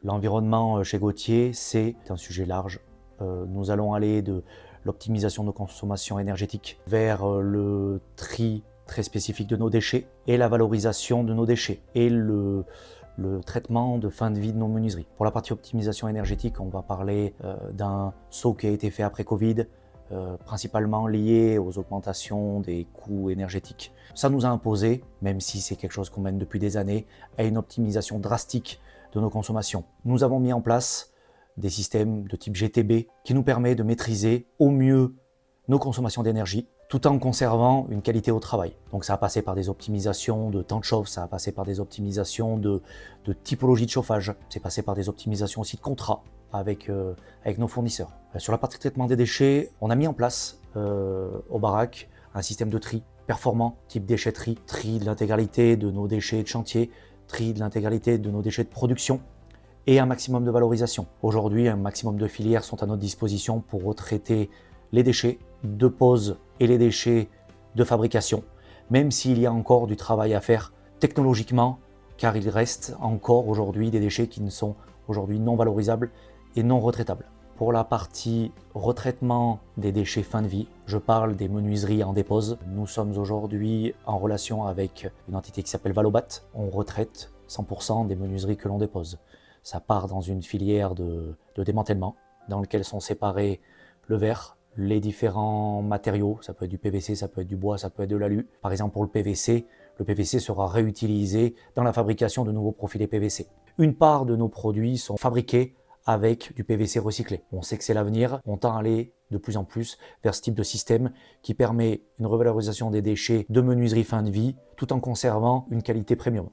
L'environnement chez Gauthier, c'est un sujet large. Nous allons aller de l'optimisation de consommation énergétique vers le tri très spécifique de nos déchets et la valorisation de nos déchets et le traitement de fin de vie de nos menuiseries. Pour la partie optimisation énergétique, on va parler d'un saut qui a été fait après Covid, principalement lié aux augmentations des coûts énergétiques. Ça nous a imposé, même si c'est quelque chose qu'on mène depuis des années, à une optimisation drastique de nos consommations. Nous avons mis en place des systèmes de type GTB qui nous permettent de maîtriser au mieux nos consommations d'énergie tout en conservant une qualité au travail. Donc ça a passé par des optimisations de temps de chauffe, ça a passé par des optimisations de typologie de chauffage, c'est passé par des optimisations aussi de contrats avec nos fournisseurs. Sur la partie traitement des déchets, on a mis en place au baraque un système de tri performant, type déchetterie, tri de l'intégralité de nos déchets de chantier, tri de l'intégralité de nos déchets de production et un maximum de valorisation. Aujourd'hui, un maximum de filières sont à notre disposition pour retraiter les déchets de pose et les déchets de fabrication, même s'il y a encore du travail à faire technologiquement, car il reste encore aujourd'hui des déchets qui ne sont aujourd'hui non valorisables et non retraitables. Pour la partie retraitement des déchets fin de vie, je parle des menuiseries en dépose. Nous sommes aujourd'hui en relation avec une entité qui s'appelle Valobat. On retraite 100% des menuiseries que l'on dépose. Ça part dans une filière de démantèlement dans lequel sont séparés le verre, les différents matériaux, ça peut être du PVC, ça peut être du bois, ça peut être de l'alu. Par exemple pour le PVC sera réutilisé dans la fabrication de nouveaux profilés PVC. Une part de nos produits sont fabriqués avec du PVC recyclé. On sait que c'est l'avenir, on tend à aller de plus en plus vers ce type de système qui permet une revalorisation des déchets de menuiserie fin de vie tout en conservant une qualité premium.